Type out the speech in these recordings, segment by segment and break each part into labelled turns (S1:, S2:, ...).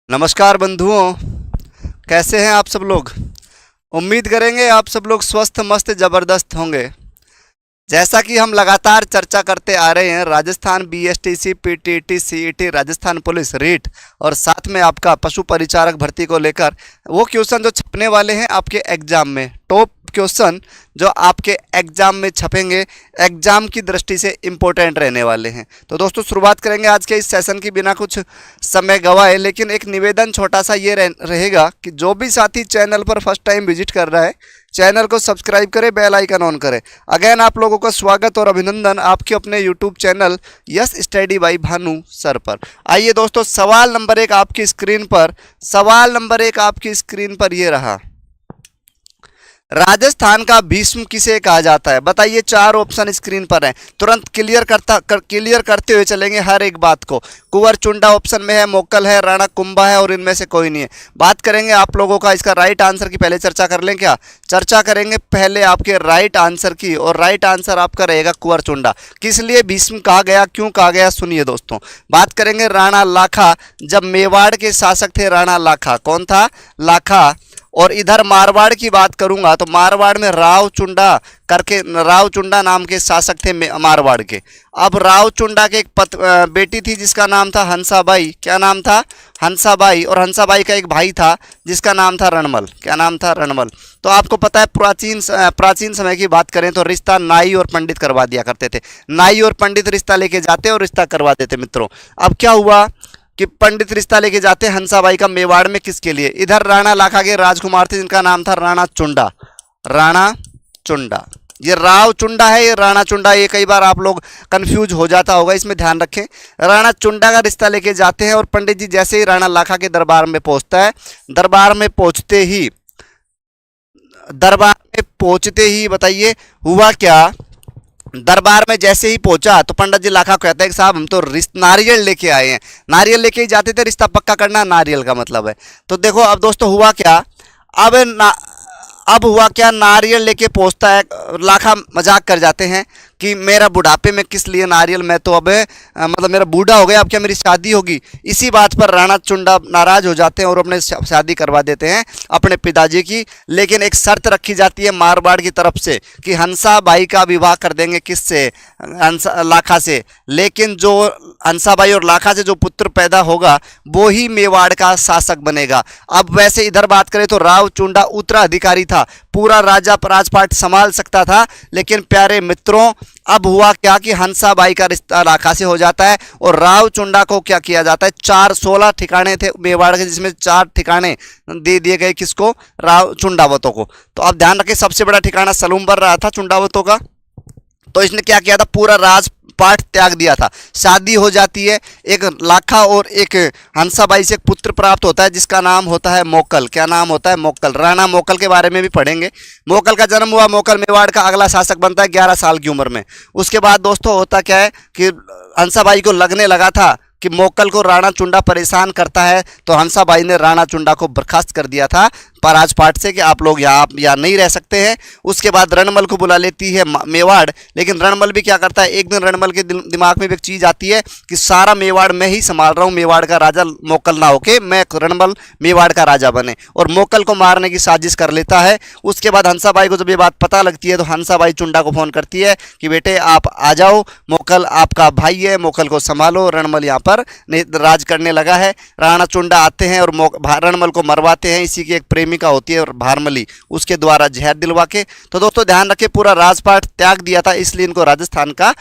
S1: नमस्कार बंधुओं, कैसे हैं आप सब लोग। उम्मीद करेंगे आप सब लोग स्वस्थ मस्त ज़बरदस्त होंगे। जैसा कि हम लगातार चर्चा करते आ रहे हैं, Rajasthan BSTC, PTT, CET, Rajasthan police, REET और साथ में आपका पशु परिचारक भर्ती को लेकर वो क्वेश्चन जो छपने वाले हैं आपके एग्जाम में, टॉप क्वेश्चन जो आपके एग्जाम में छपेंगे, एग्जाम की दृष्टि से इम्पोर्टेंट रहने वाले हैं। तो दोस्तों शुरुआत करेंगे आज के इस सेशन की बिना कुछ समय गवाए, लेकिन एक निवेदन छोटा सा ये रहेगा कि जो भी साथी चैनल पर फर्स्ट टाइम विजिट कर रहा है, चैनल को सब्सक्राइब करें, बेल आइकन ऑन करें। अगेन आप लोगों का स्वागत और अभिनंदन आपके अपने YouTube channel yes study by Bhanu sir पर। आइए दोस्तों, सवाल नंबर एक आपकी स्क्रीन पर ये रहा। राजस्थान का भीष्म किसे कहा जाता है? बताइए। चार ऑप्शन स्क्रीन पर हैं, तुरंत क्लियर करते हुए चलेंगे हर एक बात को। कुंवर चुंडा ऑप्शन में है, मोक्कल है, राणा कुंभा है और इनमें से कोई नहीं है। बात करेंगे आप लोगों का इसका राइट आंसर की, पहले चर्चा कर लें क्या? चर्चा करेंगे पहले आपके राइट आंसर की, और राइट आंसर आपका रहेगा कुंवर चुंडा। किस लिए भीष्म कहा गया, क्यों कहा गया, सुनिए दोस्तों। बात करेंगे राणा लाखा, जब मेवाड़ के शासक थे राणा लाखा। कौन था? लाखा। और इधर मारवाड़ की बात करूंगा तो मारवाड़ में राव चुंडा नाम के शासक थे मारवाड़ के। अब राव चुंडा के एक बेटी थी जिसका नाम था हंसाबाई। क्या नाम था? हंसाबाई। और हंसाबाई का एक भाई था जिसका नाम था रणमल। क्या नाम था? रणमल। तो आपको पता है प्राचीन समय की बात करें तो रिश्ता नाई और पंडित करवा दिया करते थे। नाई और पंडित रिश्ता लेके जाते और रिश्ता करवा देते मित्रों। अब क्या हुआ कि पंडित रिश्ता लेके जाते हंसाबाई का मेवाड़ में, किसके लिए? इधर राणा लाखा के राजकुमार थे जिनका नाम था राणा चुंडा। ये राव चुंडा है, ये राणा चुंडा, ये कई बार आप लोग कंफ्यूज हो जाता होगा, इसमें ध्यान रखें। राणा चुंडा का रिश्ता लेके जाते हैं और पंडित जी जैसे ही राणा लाखा के दरबार में पहुंचते ही बताइए हुआ क्या? दरबार में जैसे ही पहुंचा तो पंडित जी लाखा कहते हैं कि साहब हम तो नारियल लेके आए हैं। नारियल लेके ही जाते थे, रिश्ता पक्का करना नारियल का मतलब है। तो देखो अब दोस्तों हुआ क्या, अब हुआ क्या, नारियल लेके पहुंचता है लाखा। मजाक कर जाते हैं कि मेरा बुढ़ापे में किस लिए नारियल, मैं तो अब मतलब मेरा बूढ़ा हो गया, अब क्या मेरी शादी होगी? इसी बात पर राणा चुंडा नाराज हो जाते हैं और अपने शादी करवा देते हैं अपने पिताजी की। लेकिन एक शर्त रखी जाती है मारवाड़ की तरफ से कि हंसाबाई का विवाह कर देंगे, किससे? लाखा से। लेकिन जो हंसाबाई और लाखा से जो पुत्र पैदा होगा वो ही मेवाड़ का शासक बनेगा। अब वैसे इधर बात करें तो राव चुंडा उत्तराधिकारी था, पूरा राजपाट संभाल सकता था। लेकिन प्यारे मित्रों अब हुआ क्या कि हंसाबाई का रिश्ता लाखा से हो जाता है और राव चुंडा को क्या किया जाता है, 16 ठिकाने थे मेवाड़ के, जिसमें 4 ठिकाने दे दिए गए किसको? राव चुंडावतों को। तो अब ध्यान रखें, सबसे बड़ा ठिकाना सलूम्बर रहा था चुंडावतों का। तो इसने क्या किया था, पूरा राजपाट त्याग दिया था। शादी हो जाती है, एक लाखा और एक हंसाबाई से एक पुत्र प्राप्त होता है जिसका नाम होता है मोक्कल। क्या नाम होता है? मोक्कल। राणा मोक्कल के बारे में भी पढ़ेंगे। मोक्कल का जन्म हुआ, मोक्कल मेवाड़ का अगला शासक बनता है 11 साल की उम्र में। उसके बाद दोस्तों होता क्या है कि हंसाबाई को लगने लगा था कि मोक्कल को राणा चुंडा परेशान करता है, तो हंसाबाई ने राणा चुंडा को बर्खास्त कर दिया था राजपाट से कि आप लोग यहाँ नहीं रह सकते हैं। उसके बाद रणमल को बुला लेती है मेवाड़। लेकिन रणमल भी क्या करता है, एक दिन रणमल के दिमाग में भी एक चीज़ आती है कि सारा मेवाड़ मैं ही संभाल रहा हूँ, मेवाड़ का राजा मोक्कल ना होके मैं रणमल मेवाड़ का राजा बने, और मोक्कल को मारने की साजिश कर लेता है। उसके बाद हंसाबाई को जब ये बात पता लगती है तो हंसाबाई चुंडा को फ़ोन करती है कि बेटे आप आ जाओ, मोक्कल आपका भाई है, मोक्कल को संभालो, रणमल यहाँ पर राज करने लगा है। राणा चुंडा आते हैं और रणमल को मरवाते हैं। इसी की एक प्रेमिका होती है और भारमली, उसके द्वारा जहर दिलवा के। तो दोस्तों ध्यान रखें, पूरा राजपाट त्याग दिया था, इसलिए इनको राजस्थान का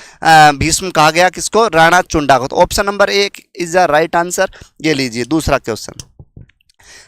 S1: भीष्म कहा गया। किसको? राणा चुंडा को। तो option number 1 is the right answer. ये लीजिए दूसरा क्वेश्चन।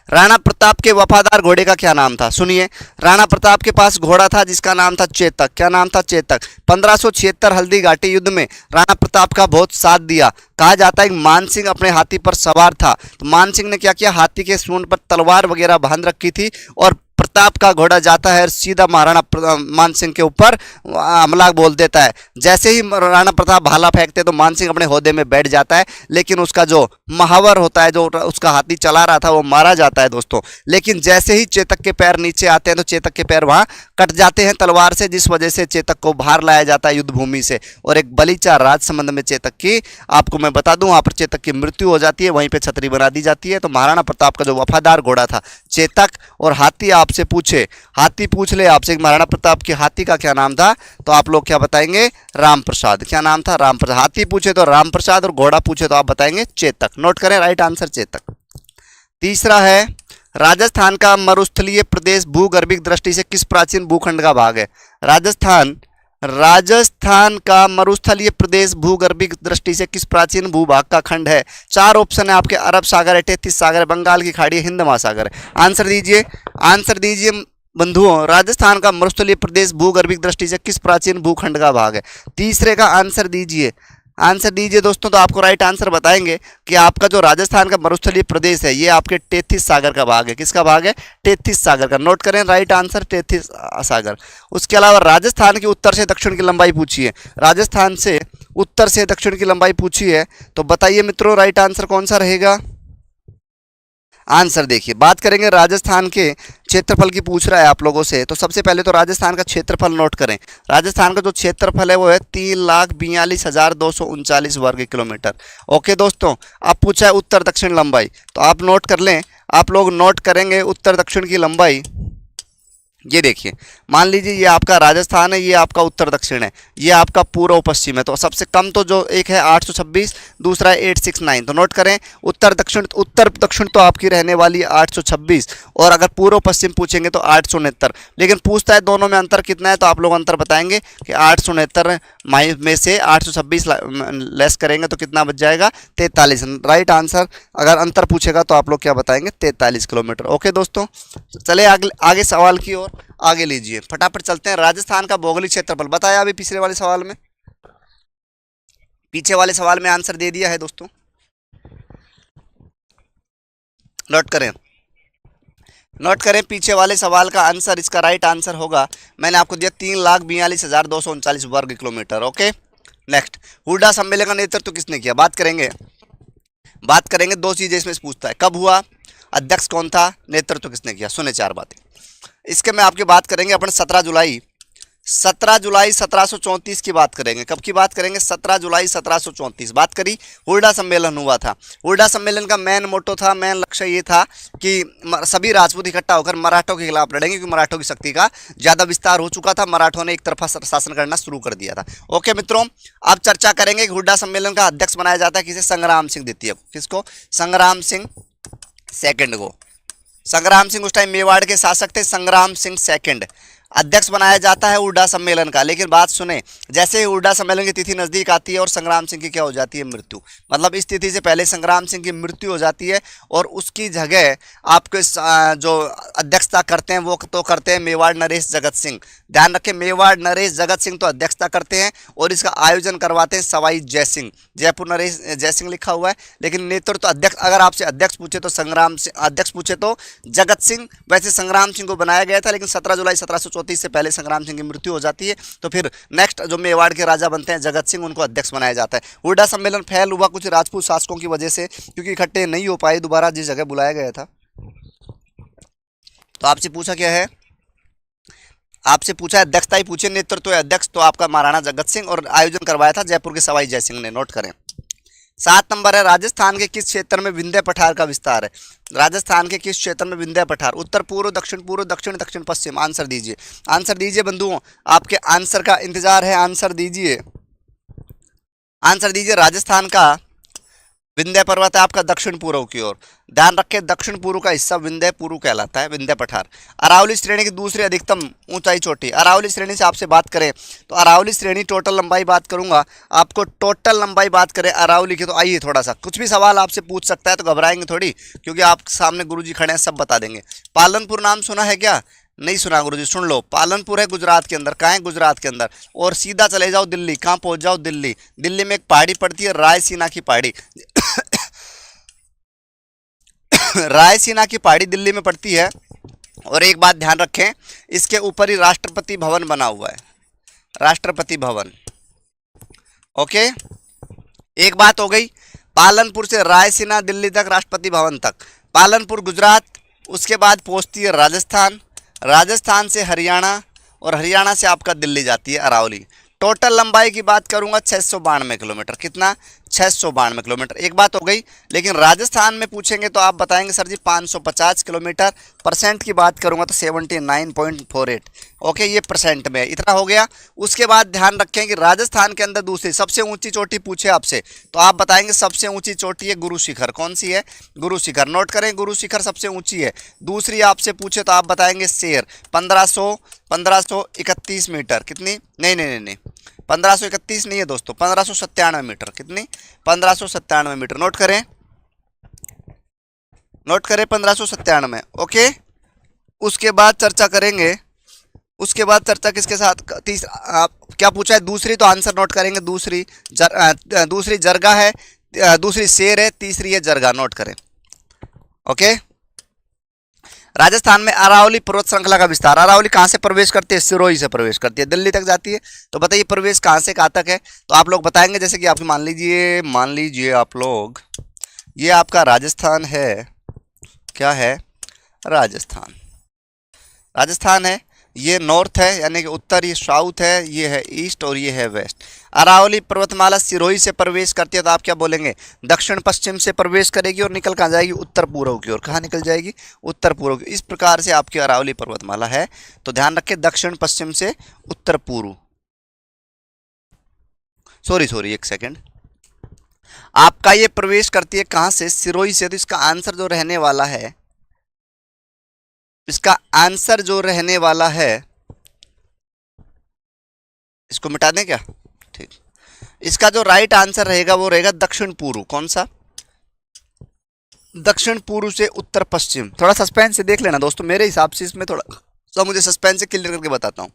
S1: राणा प्रताप के वफादार घोड़े का क्या नाम था? सुनिए, राणा प्रताप के पास घोड़ा था जिसका नाम था चेतक। क्या नाम था? चेतक। 1576 हल्दी घाटी युद्ध में राणा प्रताप का बहुत साथ दिया। कहा जाता है कि मान सिंह अपने हाथी पर सवार था, तो मान सिंह ने क्या किया, हाथी के सूंड पर तलवार वगैरह बांध रखी थी और प्रताप का घोड़ा जाता है और सीधा महाराणा मानसिंह के ऊपर हमला बोल देता है। जैसे ही राणा प्रताप भाला फेंकते तो मानसिंह अपने होदे में बैठ जाता है, लेकिन उसका जो महावर होता है, जो उसका हाथी चला रहा था, वो मारा जाता है दोस्तों। लेकिन जैसे ही चेतक के पैर नीचे आते हैं तो चेतक के पैर वहां कट जाते हैं तलवार से, जिस वजह से चेतक को बाहर लाया जाता है युद्ध भूमि से। और एक बलीचा राजसमंद में चेतक की, आपको मैं बता दूं, वहां पर चेतक की मृत्यु हो जाती है, वहीं पे छतरी बना दी जाती है। तो महाराणा प्रताप का जो वफादार घोड़ा था चेतक, और हाथी आपसे पूछे, हाथी पूछ ले आपसे महाराणा प्रताप के हाथी का क्या नाम था, तो आप लोग क्या बताएंगे? राम प्रसाद। क्या नाम था? राम प्रसाद। हाथी पूछे तो राम प्रसाद और घोड़ा पूछे तो आप बताएंगे चेतक। नोट करें, राइट आंसर चेतक। तीसरा है, राजस्थान का मरुस्थलीय प्रदेश भूगर्भिक दृष्टि से किस प्राचीन भूखंड का भाग है? राजस्थान का मरुस्थलीय प्रदेश भूगर्भिक दृष्टि से किस प्राचीन भूभाग का खंड है? चार ऑप्शन है आपके, अरब सागर है, तैतीस सागर है, बंगाल की खाड़ी है, हिंद महासागर है। आंसर दीजिए, आंसर दीजिए बंधुओं। राजस्थान का मरुस्थलीय प्रदेश भूगर्भिक दृष्टि से किस प्राचीन भूखंड का भाग है? तीसरे का आंसर दीजिए, आंसर दीजिए दोस्तों। तो आपको राइट आंसर बताएंगे कि आपका जो राजस्थान का मरुस्थलीय प्रदेश है ये आपके तैतीस सागर का भाग है। किसका भाग है? तैतीस सागर का। नोट करें, राइट आंसर तैतीस सागर। उसके अलावा राजस्थान की उत्तर से दक्षिण की लंबाई पूछी है, राजस्थान से उत्तर से दक्षिण की लंबाई पूछी है, तो बताइए मित्रों राइट आंसर कौन सा रहेगा? आंसर देखिए, बात करेंगे राजस्थान के क्षेत्रफल की पूछ रहा है आप लोगों से, तो सबसे पहले तो राजस्थान का क्षेत्रफल नोट करें। राजस्थान का जो क्षेत्रफल है वो है 3,42,239 वर्ग किलोमीटर। ओके दोस्तों, अब पूछा है उत्तर दक्षिण लंबाई, तो आप नोट कर लें, आप लोग नोट करेंगे उत्तर दक्षिण की लंबाई। ये देखिए, मान लीजिए ये आपका राजस्थान है, ये आपका उत्तर दक्षिण है, ये आपका पूर्व पश्चिम है। तो सबसे कम तो जो एक है 826, दूसरा है 869। तो नोट करें, उत्तर दक्षिण तो आपकी रहने वाली है 826, और अगर पूर्व पश्चिम पूछेंगे तो 869। लेकिन पूछता है दोनों में अंतर कितना है, तो आप लोग अंतर बताएंगे कि 869 में से 826 लेस करेंगे तो कितना बच जाएगा? 43। Right answer. अगर अंतर पूछेगा तो आप लोग क्या बताएंगे? 43 किलोमीटर। ओके दोस्तों, चले आगे सवाल की ओर आगे लीजिए, फटाफट चलते हैं। राजस्थान का भौगोलिक क्षेत्रफल बताया अभी पिछले वाले सवाल में, पीछे वाले सवाल में आंसर दे दिया है दोस्तों। नोट करें, नोट करें, पीछे वाले सवाल का आंसर, इसका राइट आंसर होगा, मैंने आपको दिया 3,42,239 वर्ग किलोमीटर। ओके नेक्स्ट, हुड्डा सम्मेलन का नेतृत्व किसने किया? बात करेंगे दो चीजें इसमें पूछता है, कब हुआ, अध्यक्ष कौन था, नेतृत्व किसने किया। सुने चार बातें इसके में आपकी बात करेंगे अपन 17 जुलाई 1734 की बात करेंगे। कब की बात करेंगे? 17 जुलाई 1734 बात करी, हुड्डा सम्मेलन हुआ था। हुड्डा सम्मेलन का मेन मोटो था, मेन लक्ष्य ये था कि सभी राजपूत इकट्ठा होकर मराठों के खिलाफ लड़ेंगे, क्योंकि मराठों की शक्ति का ज़्यादा विस्तार हो चुका था, मराठों ने एक तरफा शासन करना शुरू कर दिया था। ओके मित्रों, अब चर्चा करेंगे कि हुड्डा सम्मेलन का अध्यक्ष बनाया जाता है किसे? संग्राम सिंह द्वितीय को। किसको? संग्राम सिंह सेकंड को। संग्राम सिंह उस टाइम मेवाड़ के शासक थे, संग्राम सिंह सेकंड अध्यक्ष बनाया जाता है हुड्डा सम्मेलन का। लेकिन बात सुने, जैसे ही हुड्डा सम्मेलन की तिथि नजदीक आती है और संग्राम सिंह की क्या हो जाती है? मृत्यु। मतलब इस तिथि से पहले संग्राम सिंह की मृत्यु हो जाती है, और उसकी जगह आपके जो अध्यक्षता करते हैं वो तो करते हैं मेवाड़ नरेश जगत सिंह। ध्यान रखें, मेवाड़ नरेश जगत सिंह तो अध्यक्षता करते हैं, और इसका आयोजन करवाते हैं सवाई जय सिंह। जयपुर नरेश जय सिंह लिखा हुआ है, लेकिन नेतृत्व अध्यक्ष, अगर आपसे अध्यक्ष पूछे तो संग्राम सिंह, अध्यक्ष पूछे तो जगत सिंह। वैसे संग्राम सिंह को बनाया गया था, लेकिन 17 जुलाई 1734 से पहले संग्राम सिंह की मृत्यु हो जाती है। तो फिर नेक्स्ट जो मेवाड़ के राजा बनते हैं जगत सिंह, उनको अध्यक्ष बनाया जाता है। हुड्डा सम्मेलन फेल हुआ कुछ राजपूत शासकों की वजह से, क्योंकि इकट्ठे नहीं हो पाए दोबारा जिस जगह बुलाया गया था। तो आपसे पूछा क्या है? आपसे पूछा अध्यक्षता ही पूछे, नेतृत्व अध्यक्ष तो आपका महाराणा जगत सिंह, और आयोजन करवाया था जयपुर के सवाई जय सिंह ने। नोट करें। 7 नंबर है, राजस्थान के किस क्षेत्र में विंध्य पठार का विस्तार है? राजस्थान के किस क्षेत्र में विंध्य पठार? उत्तर पूर्व, दक्षिण पूर्व, दक्षिण दक्षिण पश्चिम। आंसर दीजिए, आंसर दीजिए बंधुओं, आपके आंसर का इंतजार है। आंसर दीजिए, आंसर दीजिए। राजस्थान का विंध्य पर्वत है आपका दक्षिण पूर्व की ओर। ध्यान रखें, दक्षिण पूर्व का हिस्सा विंध्य पूर्व कहलाता है, विंध्य पठार। अरावली श्रेणी की दूसरी अधिकतम ऊंचाई चोटी। अरावली श्रेणी से आपसे बात करें तो अरावली श्रेणी, टोटल लंबाई बात करूंगा आपको, टोटल लंबाई बात करें अरावली की, तो आइए थोड़ा सा कुछ भी सवाल आपसे पूछ सकता है, तो घबराएंगे थोड़ी, क्योंकि आप सामने गुरुजी खड़े हैं, सब बता देंगे। पालनपुर नाम सुना है क्या? नहीं सुना गुरुजी, सुन लो। पालनपुर है गुजरात के अंदर। कहाँ है? गुजरात के अंदर। और सीधा चले जाओ दिल्ली। कहाँ पहुंच जाओ? दिल्ली। दिल्ली में एक पहाड़ी पड़ती है रायसीना की पहाड़ी। रायसीना की पहाड़ी दिल्ली में पड़ती है, और एक बात ध्यान रखें, इसके ऊपर ही राष्ट्रपति भवन बना हुआ है, राष्ट्रपति भवन। ओके, एक बात हो गई। पालनपुर से रायसीना दिल्ली तक राष्ट्रपति भवन तक, पालनपुर गुजरात, उसके बाद पहुंचती है राजस्थान, राजस्थान से हरियाणा, और हरियाणा से आपका दिल्ली जाती है अरावली। टोटल लंबाई की बात करूंगा 692 किलोमीटर। कितना? 692 किलोमीटर। एक बात हो गई, लेकिन राजस्थान में पूछेंगे तो आप बताएंगे सर जी 550 किलोमीटर। परसेंट की बात करूंगा तो 79.48। ओके, ये परसेंट में इतना हो गया। उसके बाद ध्यान रखें कि राजस्थान के अंदर दूसरी सबसे ऊंची चोटी पूछे आपसे तो आप बताएंगे सबसे ऊंची चोटी है गुरु शिखर। कौन सी है? गुरु शिखर। नोट करें, गुरु शिखर सबसे ऊंची है। दूसरी आपसे पूछे तो आप बताएंगे शेर, 1531 मीटर। कितनी? नहीं नहीं नहीं नहीं, 1531 नहीं है दोस्तों, 1597 मीटर। कितनी? 1597 मीटर। नोट करें, नोट करें 1597। ओके, उसके बाद चर्चा करेंगे। उसके बाद चर्चा किसके साथ? तीसरा क्या पूछा है? दूसरी तो आंसर नोट करेंगे। दूसरी दूसरी जरगा है, दूसरी शेर है, तीसरी है जरगा। नोट करें। ओके, राजस्थान में अरावली पर्वत श्रृंखला का विस्तार। अरावली कहाँ से प्रवेश करती है? सिरोही से प्रवेश करती है, दिल्ली तक जाती है। तो बताइए प्रवेश कहाँ से कहाँ तक है? तो आप लोग बताएंगे, जैसे कि आप मान लीजिए आप लोग, ये आपका राजस्थान है। क्या है? राजस्थान। राजस्थान है, ये नॉर्थ है यानी कि उत्तर, ये साउथ है, ये है ईस्ट और ये है वेस्ट। अरावली पर्वतमाला सिरोही से प्रवेश करती है तो आप क्या बोलेंगे? दक्षिण पश्चिम से प्रवेश करेगी और निकल कहाँ जाएगी? उत्तर पूर्व की ओर। कहाँ निकल जाएगी? उत्तर पूर्व की। इस प्रकार से आपकी अरावली पर्वतमाला है। तो ध्यान रखें, दक्षिण पश्चिम से उत्तर पूर्व। सॉरी एक सेकेंड, आपका ये प्रवेश करती है कहाँ से? सिरोही से। तो इसका आंसर जो रहने वाला है, इसका आंसर जो रहने वाला है, इसको मिटा दें क्या? ठीक, इसका जो राइट आंसर रहेगा वो रहेगा दक्षिण पूर्व। कौन सा? दक्षिण पूर्व से उत्तर पश्चिम। थोड़ा सस्पेंस से देख लेना दोस्तों, मेरे हिसाब से इसमें थोड़ा सा मुझे सस्पेंस से क्लियर करके बताता हूँ।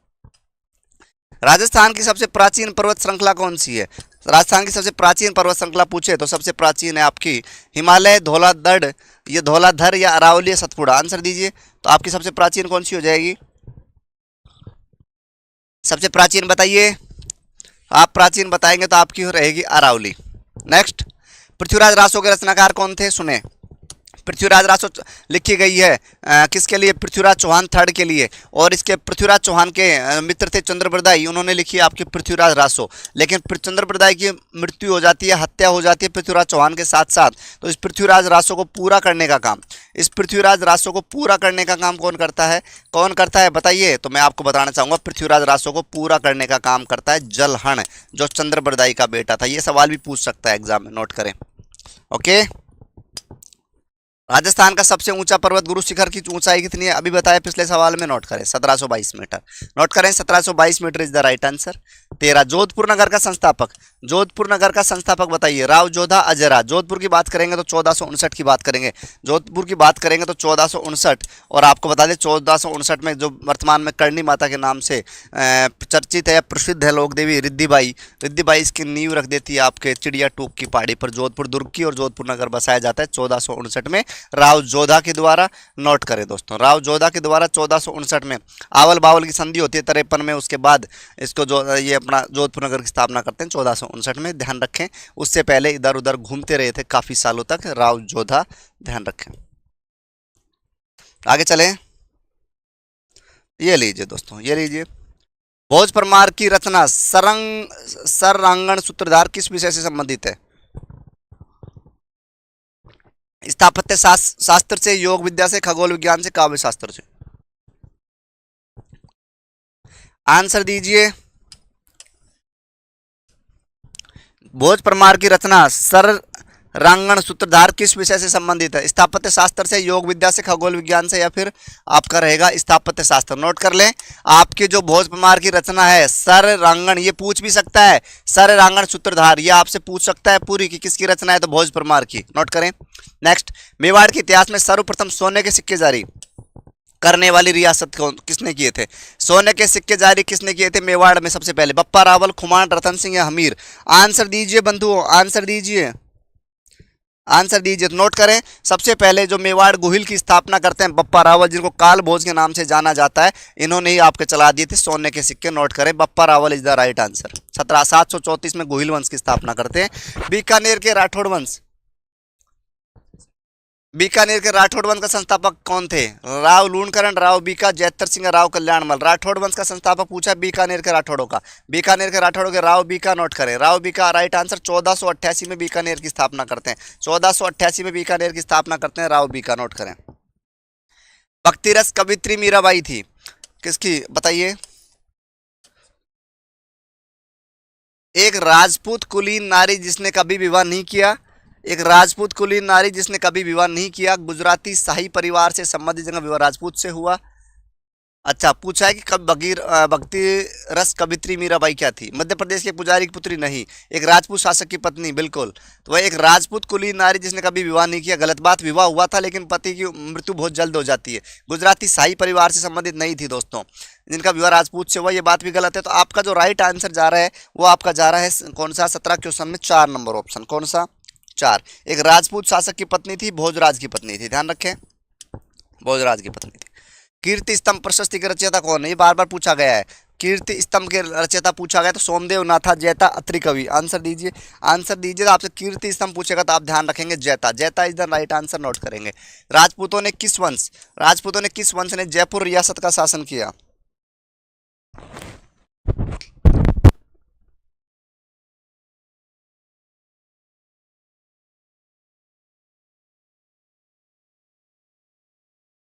S1: राजस्थान की सबसे प्राचीन पर्वत श्रृंखला कौन सी है? राजस्थान की सबसे प्राचीन पर्वत श्रृंखला पूछे तो सबसे प्राचीन है आपकी हिमालय, धौलाधड़, ये धौलाधर या अरावली या सतपुड़ा। आंसर दीजिए। तो आपकी सबसे प्राचीन कौन सी हो जाएगी? सबसे प्राचीन बताइए। आप प्राचीन बताएंगे तो आपकी रहेगी अरावली। नेक्स्ट, पृथ्वीराज रासो के रचनाकार कौन थे? सुने, पृथ्वीराज रासो लिखी गई है किसके लिए? पृथ्वीराज चौहान थर्ड के लिए। और इसके पृथ्वीराज चौहान के मित्र थे चंद्रप्रदाई, उन्होंने लिखी है आपकी पृथ्वीराज रासो। लेकिन चंद्रप्रदाई की मृत्यु हो जाती है, हत्या हो जाती है पृथ्वीराज चौहान के साथ साथ। तो इस पृथ्वीराज रासो को पूरा करने का काम, इस पृथ्वीराज रासो को पूरा करने का काम कौन करता है? कौन करता है बताइए? तो मैं आपको बताना चाहूँगा, पृथ्वीराज रासो को पूरा करने का काम करता है जलहण, जो चंद्रप्रदाई का बेटा था। ये सवाल भी पूछ सकता है एग्जाम में, नोट करें। ओके, राजस्थान का सबसे ऊंचा पर्वत गुरु शिखर की ऊंचाई कितनी है? अभी बताया पिछले सवाल में। नोट करें 1722 मीटर। नोट करें 1722 metre is the right answer. 13, Jodhpur नगर का संस्थापक। जोधपुर नगर का संस्थापक बताइए। राव जोधा अजरा। जोधपुर की बात करेंगे तो 1459 की बात करेंगे। जोधपुर की बात करेंगे तो 1459। और आपको बता दें 1459 में जो वर्तमान में करणी माता के नाम से चर्चित है, प्रसिद्ध है लोक देवी रिद्धिबाई, रिद्धिबाई इसकी नींव रख देती है आपके चिड़िया टूक की पहाड़ी पर। जोधपुर दुर्ग की और जोधपुर नगर बसाया जाता है 1459 में राव जोधा के द्वारा। नोट करें दोस्तों, राव जोधा के द्वारा 1459 में आवल बावल की संधि होती है 53 में। उसके बाद इसको जो ये अपना जोधपुर नगर की स्थापना करते हैं 1459 में। ध्यान रखें, उससे पहले इधर उधर घूमते रहे थे काफी सालों तक राव जोधा। ध्यान रखें। आगे चलें, ये लीजिए दोस्तों, ये लीजिए। भोज परमार की रचना सरांगण सूत्रधार किस विषय से संबंधित है? स्थापत्य शास्त्र से, योग विद्या से, खगोल विज्ञान से, काव्य शास्त्र से। आंसर दीजिए। भोज परमार की रचना सरांगण सूत्रधार किस विषय से संबंधित है? स्थापत्य शास्त्र से, योग विद्या से, खगोल विज्ञान से, या फिर आपका रहेगा स्थापत्य शास्त्र। नोट कर लें, आपकी जो भोज परमार की रचना है सरांगण, ये पूछ भी सकता है सरांगण सूत्रधार, ये आपसे पूछ सकता है पूरी की किसकी रचना है, तो भोज परमार की। नोट करें। नेक्स्ट, मेवाड़ के इतिहास में सर्वप्रथम सोने के सिक्के जारी करने वाली रियासत कौन, किसने किए थे? सोने के सिक्के जारी किसने किए थे मेवाड़ में सबसे पहले? बप्पा रावल, खुमान, रतन सिंह या हमीर? आंसर दीजिए बंधुओं, आंसर दीजिए। आंसर दीजिए तो नोट करें। सबसे पहले जो मेवाड़ गोहिल की स्थापना करते हैं बप्पा रावल, जिनको काल भोज के नाम से जाना जाता है, इन्होंने ही आपके चला दिए थे सोने के सिक्के। नोट करें, Bappa Rawal is the right answer. 734 में गोहिल वंश की स्थापना करते हैं। बीकानेर के राठौड़ वंश, बीकानेर के राठौड़ वंश का संस्थापक कौन थे? राव लूणकरण, राव बीका, जैतर सिंह, राव कल्याणमल। राठौड़ वंश का संस्थापक पूछा बीकानेर के राठौड़ों का। बीकानेर के राठौड़ों के राव बीका। नोट करें, राव बीका राइट आंसर। 1488 में बीकानेर की स्थापना करते हैं। 1488 में बीकानेर की स्थापना करते हैं राव बीका। नोट करें। भक्ति रस कवित्री मीराबाई थी, किसकी बताइए? एक राजपूत कुलीन नारी जिसने कभी विवाह नहीं किया, एक राजपूत कुलीन नारी जिसने कभी विवाह नहीं किया, गुजराती शाही परिवार से संबंधित, जगह विवाह राजपूत से हुआ। अच्छा, पूछा है कि कब भक्ति रस कवित्री मीराबाई क्या थी? मध्य प्रदेश के पुजारी की पुत्री नहीं, एक राजपूत शासक की पत्नी, बिल्कुल। तो वह एक राजपूत कुलीन नारी जिसने कभी विवाह नहीं किया, गलत बात, विवाह हुआ था लेकिन पति की मृत्यु बहुत जल्द हो जाती है। गुजराती शाही परिवार से संबंधित नहीं थी दोस्तों, जिनका विवाह राजपूत से हुआ, ये बात भी गलत है। तो आपका जो राइट आंसर जा रहा है वो आपका जा रहा है कौन सा? 17 क्वेश्चन में 4 नंबर ऑप्शन, कौन सा? 4। एक राजपूत शासक की पत्नी थी, भोजराज की पत्नी थी, ध्यान रखें, भोजराज की पत्नी थी। कीर्ति स्तंभ प्रशस्ति के रचयिता कौन है? ये बार बार पूछा गया है। कीर्ति स्तंभ के रचयिता पूछा गया तो सोमदेव नाथा जैता अत्रि कवि। आंसर दीजिए, आंसर दीजिए। आपसे कीर्ति स्तंभ पूछेगा तो आप ध्यान रखेंगे जैता, जैता is the right answer. Note करेंगे। राजपूतों ने किस वंश ने जयपुर रियासत का शासन किया?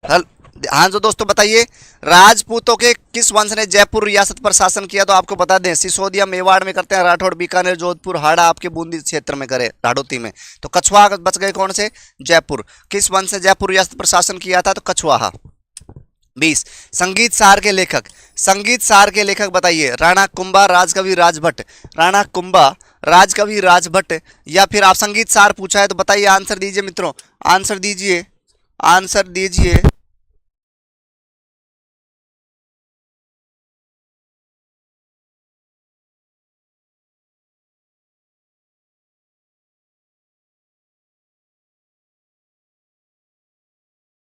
S1: हल हाँ जो दोस्तों बताइए, राजपूतों के किस वंश ने जयपुर रियासत पर शासन किया? तो आपको बता दें, सिसोदिया मेवाड़ में करते हैं, राठौड़ बीकानेर जोधपुर हाड़ा आपके बूंदी क्षेत्र में करे, राडोती में। तो कछुआ बच गए कौन से? जयपुर। किस वंश ने जयपुर रियासत पर शासन किया था? तो कछुआ। 20। संगीत सार के लेखक, संगीत सार के लेखक बताइए। राणा कुंभा, राजकवि राजभट्ट, राणा कुंभा, राजकवि राजभट्ट, या फिर आप संगीत सार पूछा है तो बताइए, आंसर दीजिए मित्रों, आंसर दीजिए, आंसर दीजिए।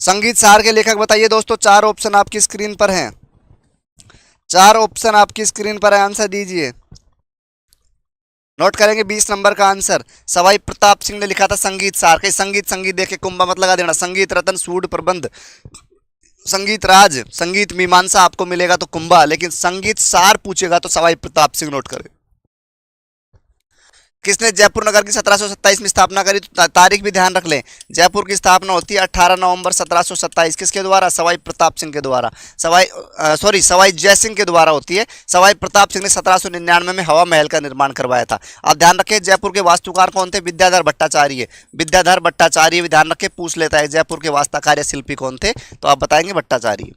S1: संगीत सार के लेखक बताइए दोस्तों। 4 ऑप्शन आपकी स्क्रीन पर हैं, 4 ऑप्शन आपकी स्क्रीन पर है, आंसर दीजिए। नोट करेंगे 20 नंबर का आंसर। सवाई प्रताप सिंह ने लिखा था संगीत सार के। संगीत संगीत देखे कुंभा मत लगा देना। संगीत रतन, सूड प्रबंध, संगीत राज, संगीत मीमांसा आपको मिलेगा तो कुंभा, लेकिन संगीत सार पूछेगा तो सवाई प्रताप सिंह। नोट करें। किसने जयपुर नगर की 1727 में स्थापना करी? तो तारीख भी ध्यान रख लें। जयपुर की स्थापना होती है 18 नवंबर 1727। किसके द्वारा? सवाई प्रताप सिंह के द्वारा। सवाई जय सिंह के द्वारा होती है। सवाई प्रताप सिंह ने 1799 में हवा महल का निर्माण करवाया था। आप ध्यान रखें, जयपुर के वास्तुकार कौन थे? विद्याधर भट्टाचार्य। विद्याधर भट्टाचार्य भी ध्यान रखें, पूछ लेता है जयपुर के वास्तुकार शिल्पी कौन थे, तो आप बताएंगे भट्टाचार्य।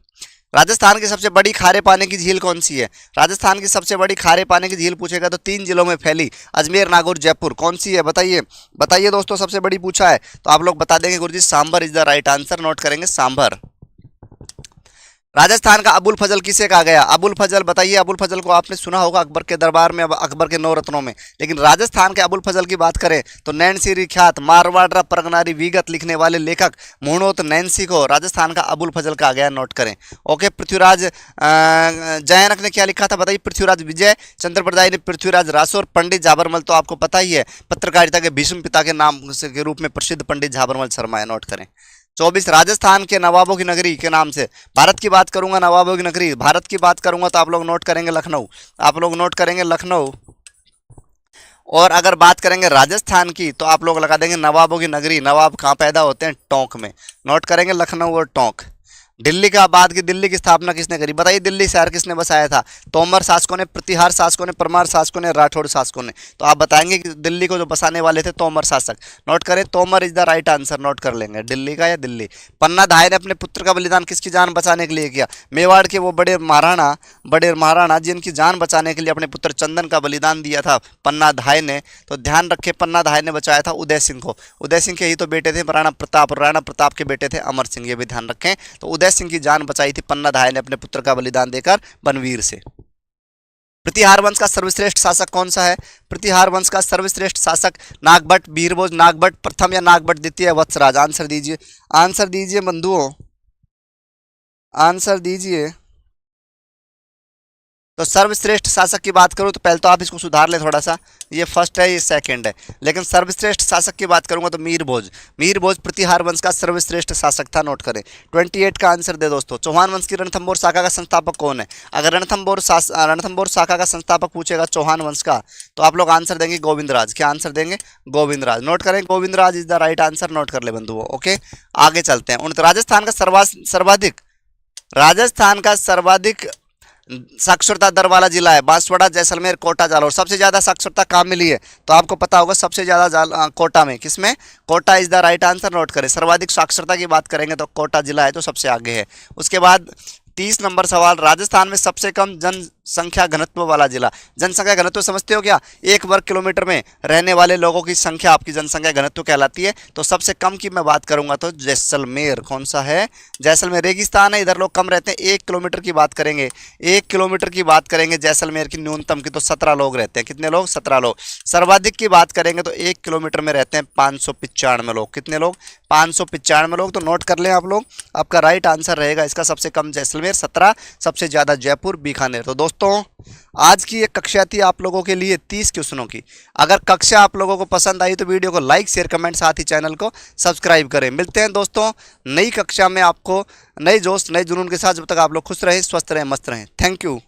S1: राजस्थान की सबसे बड़ी खारे पानी की झील कौन सी है? राजस्थान की सबसे बड़ी खारे पानी की झील पूछेगा तो 3 जिलों में फैली, अजमेर, नागौर, जयपुर। कौन सी है बताइए, बताइए दोस्तों, सबसे बड़ी पूछा है तो आप लोग बता देंगे गुरुजी Sambhar is the right answer. Note करेंगे सांभर। राजस्थान का अबुल फजल किसे कहा गया? अबुल फजल बताइए। अबुल फजल को आपने सुना होगा अकबर के दरबार में, अकबर के 9 रत्नों में, लेकिन राजस्थान के अबुल फजल की बात करें तो नैन्सी विख्यात मारवाड़ा परगनारी विगत लिखने वाले लेखक मुहणोत नैन्सी को राजस्थान का अबुल फजल कहा गया। नोट करें। ओके, पृथ्वीराज जयनक ने क्या लिखा था बताइए? पृथ्वीराज विजय। चंद्र प्रदाय ने पृथ्वीराज रासौर। पंडित झाबरमल तो आपको पता ही है, पत्रकारिता के भीष्म पिता के नाम के रूप में प्रसिद्ध पंडित झाबरमल शर्मा है। नोट करें। 24। राजस्थान के नवाबों की नगरी के नाम से। भारत की बात करूंगा नवाबों की नगरी, भारत की बात करूंगा तो आप लोग नोट करेंगे लखनऊ। आप लोग नोट करेंगे लखनऊ। और अगर बात करेंगे राजस्थान की तो आप लोग लगा देंगे नवाबों की नगरी। नवाब कहाँ पैदा होते हैं? टोंक में। नोट करेंगे लखनऊ और टोंक। दिल्ली का बाद की दिल्ली की स्थापना किसने करी बताइए? दिल्ली शहर किसने बसाया था? तोमर शासकों ने, प्रतिहार शासकों ने, परमार शासकों ने, राठौड़ शासकों ने। तो आप बताएंगे कि दिल्ली को जो बसाने वाले थे तोमर शासक। नोट करें, Tomar is the right answer. Note कर लेंगे दिल्ली का या दिल्ली। पन्ना धाय ने अपने पुत्र का बलिदान किसकी जान बचाने के लिए किया? मेवाड़ के वो बड़े महाराणा जिनकी जान बचाने के लिए अपने पुत्र चंदन का बलिदान दिया था पन्ना धाय ने। तो ध्यान रखें, पन्ना धाय ने बचाया था उदय सिंह को। उदय सिंह के ही तो बेटे थे राणा प्रताप, और राणा प्रताप के बेटे थे अमर सिंह, ये भी ध्यान रखें। तो उदय सिंह की जान बचाई थी पन्ना धाय ने अपने पुत्र का बलिदान देकर बनवीर से। प्रतिहार वंश का सर्वश्रेष्ठ शासक कौन सा है? प्रतिहार वंश का सर्वश्रेष्ठ शासक नागभट्ट, बीरभोज, नागभट्ट प्रथम या नागभट्ट द्वितीय, वत्सराज? आंसर दीजिए, आंसर दीजिए बंधुओं, आंसर दीजिए। तो सर्वश्रेष्ठ शासक की बात करूं तो पहले तो आप इसको सुधार लें थोड़ा सा, ये फर्स्ट है ये सेकंड है, लेकिन सर्वश्रेष्ठ शासक की बात करूंगा तो मीरभोज, मीरभोज प्रतिहार वंश का सर्वश्रेष्ठ शासक था, नोट करें। 28 का आंसर दे दोस्तों। चौहान वंश की रणथंभौर शाखा का संस्थापक कौन है? अगर रणथंभौर शाखा का संस्थापक पूछेगा चौहान वंश का, तो आप लोग आंसर देंगे गोविंदराज। क्या आंसर देंगे? गोविंदराज। नोट करें, Govindraj is the right answer, note कर ले बंधुओं। ओके, आगे चलते हैं। राजस्थान का सर्वाधिक राजस्थान का सर्वाधिक साक्षरता दर वाला जिला है बांसवाड़ा, जैसलमेर, कोटा, जालौर। सबसे ज्यादा साक्षरता कहाँ मिली है? तो आपको पता होगा सबसे ज्यादा कोटा में। किसमें? Kota is the right answer, note करें। सर्वाधिक साक्षरता की बात करेंगे तो कोटा जिला है जो सबसे आगे है। उसके बाद 30 नंबर सवाल, राजस्थान में सबसे कम जनसंख्या घनत्व वाला जिला। जनसंख्या घनत्व समझते हो क्या? 1 वर्ग किलोमीटर में रहने वाले लोगों की संख्या आपकी जनसंख्या घनत्व कहलाती है। तो सबसे कम की मैं बात करूंगा तो जैसलमेर। कौन सा है? जैसलमेर। रेगिस्तान है, इधर लोग कम रहते हैं। 1 किलोमीटर की बात करेंगे, 1 किलोमीटर की बात करेंगे जैसलमेर की न्यूनतम की तो 17 लोग रहते हैं। कितने लोग? 17 लोग। सर्वाधिक की बात करेंगे तो 1 किलोमीटर में रहते हैं 595 लोग। कितने लोग? 595 लोग। तो नोट कर लें आप लोग, आपका राइट आंसर रहेगा इसका सबसे कम जैसलमेर 17, सबसे ज़्यादा जयपुर, बीकानेर। तो दोस्तों आज की ये कक्षा थी आप लोगों के लिए 30 क्वेश्चनों की। अगर कक्षा आप लोगों को पसंद आई तो वीडियो को लाइक, शेयर, कमेंट, साथ ही चैनल को सब्सक्राइब करें। मिलते हैं दोस्तों नई कक्षा में आपको नए जोश, नए जुनून के साथ। जब तक आप लोग खुश रहें, स्वस्थ रहें, मस्त रहें। Thank you.